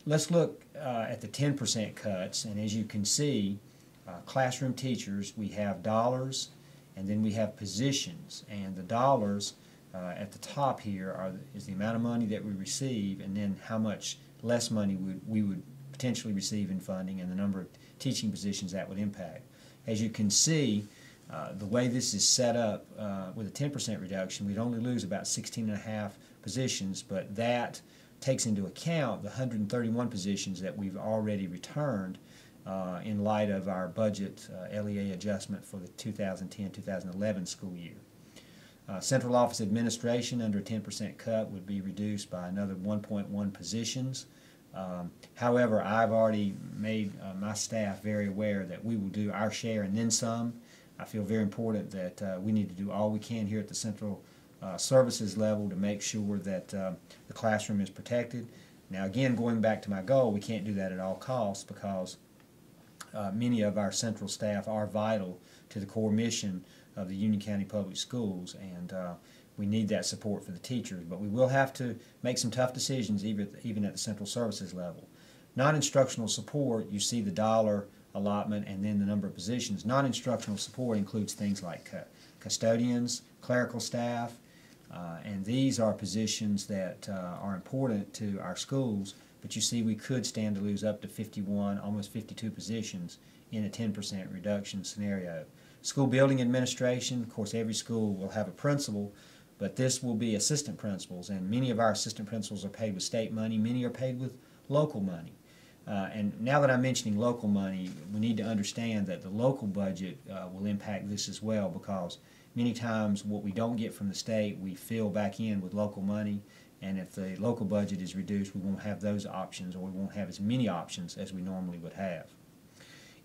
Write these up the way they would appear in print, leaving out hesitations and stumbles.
let's look at the 10% cuts, and as you can see, classroom teachers, we have dollars, and then we have positions, and the dollars at the top here is the amount of money that we receive, and then how much less money we would potentially receive in funding, and the number of teaching positions that would impact. As you can see, the way this is set up with a 10% reduction, we'd only lose about 16.5 positions, but that takes into account the 131 positions that we've already returned in light of our budget LEA adjustment for the 2010-2011 school year. Central office administration under a 10% cut would be reduced by another 1.1 positions. However, I've already made my staff very aware that we will do our share and then some. I feel very important that we need to do all we can here at the central services level to make sure that the classroom is protected. Now again, going back to my goal, we can't do that at all costs because many of our central staff are vital to the core mission of the Union County Public Schools, and we need that support for the teachers. But we will have to make some tough decisions even at the central services level. Non-instructional support, you see the dollar allotment and then the number of positions. Non-instructional support includes things like custodians, clerical staff, and these are positions that are important to our schools, but you see we could stand to lose up to 51, almost 52 positions in a 10% reduction scenario. School building administration, of course every school will have a principal, but this will be assistant principals, and many of our assistant principals are paid with state money, many are paid with local money. And now that I'm mentioning local money, we need to understand that the local budget will impact this as well, because many times what we don't get from the state we fill back in with local money, and if the local budget is reduced we won't have those options, or we won't have as many options as we normally would have.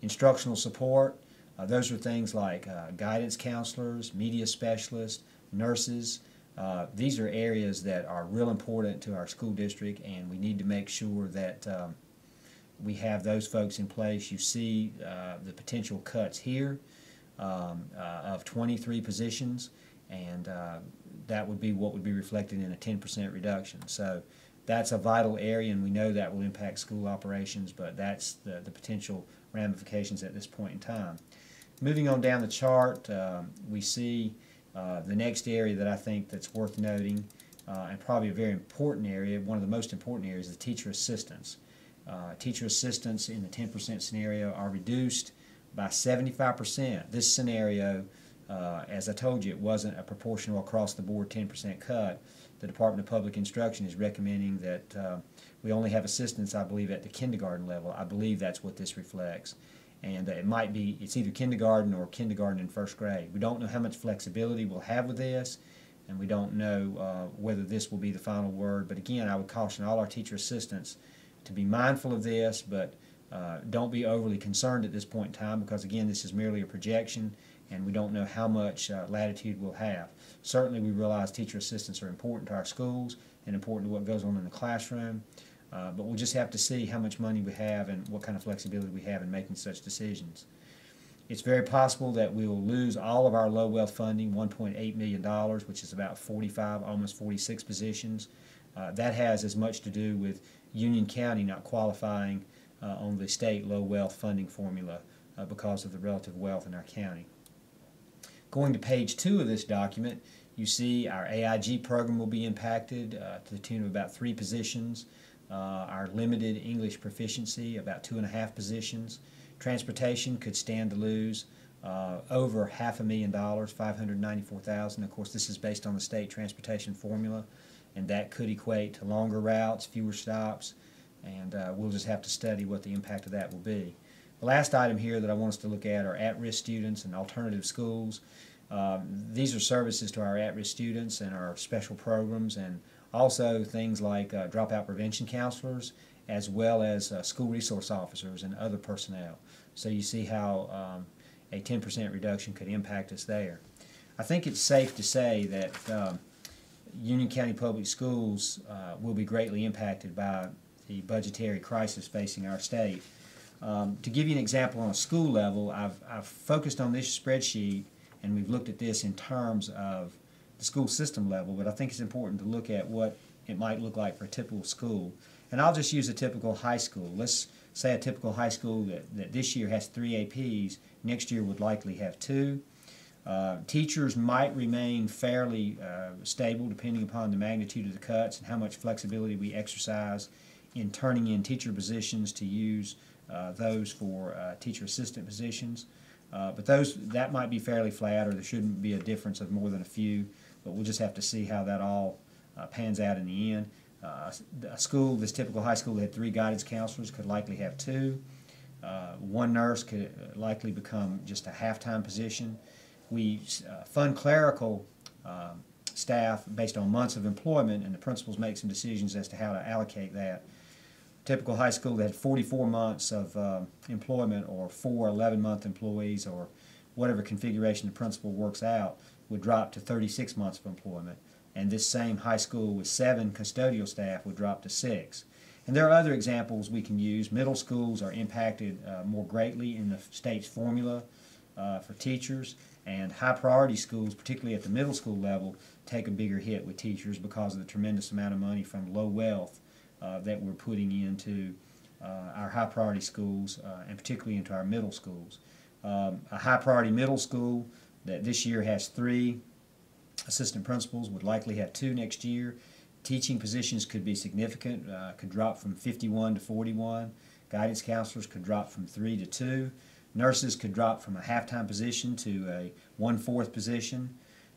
Instructional support, those are things like guidance counselors, media specialists, nurses. These are areas that are real important to our school district, and we need to make sure that we have those folks in place. You see the potential cuts here of 23 positions, and that would be what would be reflected in a 10% reduction. So that's a vital area, and we know that will impact school operations, but that's the potential ramifications at this point in time. Moving on down the chart, we see the next area that I think that's worth noting, and probably a very important area, one of the most important areas, is the teacher assistants. Teacher assistants in the 10% scenario are reduced by 75%. This scenario, as I told you, it wasn't a proportional across-the-board 10% cut. The Department of Public Instruction is recommending that we only have assistants, I believe, at the kindergarten level. I believe that's what this reflects. And it might be, it's either kindergarten or kindergarten and first grade. We don't know how much flexibility we'll have with this, and we don't know whether this will be the final word. But again, I would caution all our teacher assistants to be mindful of this, but don't be overly concerned at this point in time, because again, this is merely a projection and we don't know how much latitude we'll have. Certainly we realize teacher assistants are important to our schools and important to what goes on in the classroom, but we'll just have to see how much money we have and what kind of flexibility we have in making such decisions. It's very possible that we will lose all of our low wealth funding, $1.8 million, which is about 45, almost 46 positions. That has as much to do with Union County not qualifying on the state low wealth funding formula because of the relative wealth in our county. Going to page 2 of this document, you see our AIG program will be impacted to the tune of about 3 positions. Our limited English proficiency, about 2.5 positions. Transportation could stand to lose over $500,000, $594,000. Of course, this is based on the state transportation formula, and that could equate to longer routes, fewer stops, and we'll just have to study what the impact of that will be. The last item here that I want us to look at are at-risk students and alternative schools. These are services to our at-risk students and our special programs, and also things like dropout prevention counselors, as well as school resource officers and other personnel. So you see how a 10% reduction could impact us there. I think it's safe to say that Union County Public Schools will be greatly impacted by the budgetary crisis facing our state. To give you an example on a school level, I've focused on this spreadsheet, and we've looked at this in terms of the school system level, but I think it's important to look at what it might look like for a typical school. And I'll just use a typical high school. Let's say a typical high school that this year has 3 APs, next year would likely have 2. Teachers might remain fairly stable depending upon the magnitude of the cuts and how much flexibility we exercise in turning in teacher positions to use those for teacher assistant positions. But that might be fairly flat, or there shouldn't be a difference of more than a few, but we'll just have to see how that all pans out in the end. A school, this typical high school that had 3 guidance counselors, could likely have 2. 1 nurse could likely become just a half-time position. We fund clerical staff based on months of employment, and the principals make some decisions as to how to allocate that. Typical high school that had 44 months of employment, or 4 11-month employees, or whatever configuration the principal works out, would drop to 36 months of employment. And this same high school with 7 custodial staff would drop to 6. And there are other examples we can use. Middle schools are impacted more greatly in the state's formula for teachers, and high priority schools, particularly at the middle school level, take a bigger hit with teachers because of the tremendous amount of money from low wealth that we're putting into our high priority schools, and particularly into our middle schools. A high priority middle school that this year has 3 assistant principals would likely have 2 next year. Teaching positions could be significant, could drop from 51 to 41. Guidance counselors could drop from 3 to 2. Nurses could drop from a half-time position to a 1/4 position.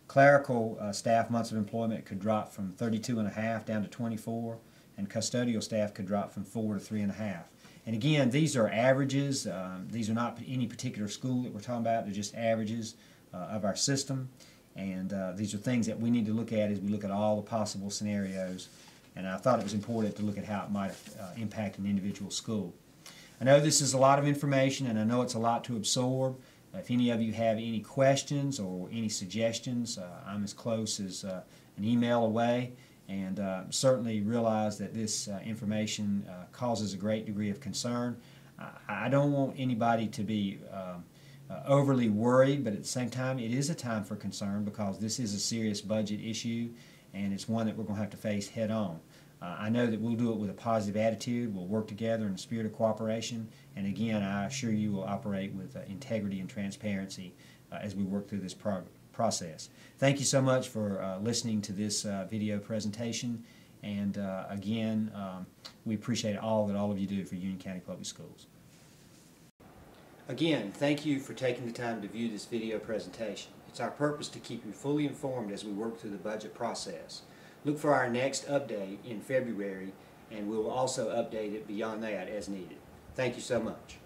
Clerical staff months of employment could drop from 32.5 down to 24, and custodial staff could drop from 4 to 3.5. And again, these are averages. These are not any particular school that we're talking about. They're just averages of our system. And these are things that we need to look at as we look at all the possible scenarios. And I thought it was important to look at how it might impact an individual school. I know this is a lot of information, and I know it's a lot to absorb. If any of you have any questions or any suggestions, I'm as close as an email away, and certainly realize that this information causes a great degree of concern. I don't want anybody to be overly worried, but at the same time, it is a time for concern because this is a serious budget issue, and it's one that we're going to have to face head on. I know that we'll do it with a positive attitude. We'll work together in a spirit of cooperation, and again, I assure you we'll operate with integrity and transparency as we work through this process. Thank you so much for listening to this video presentation, and again, we appreciate all that all of you do for Union County Public Schools. Again, thank you for taking the time to view this video presentation. It's our purpose to keep you fully informed as we work through the budget process. Look for our next update in February, and we'll also update it beyond that as needed. Thank you so much.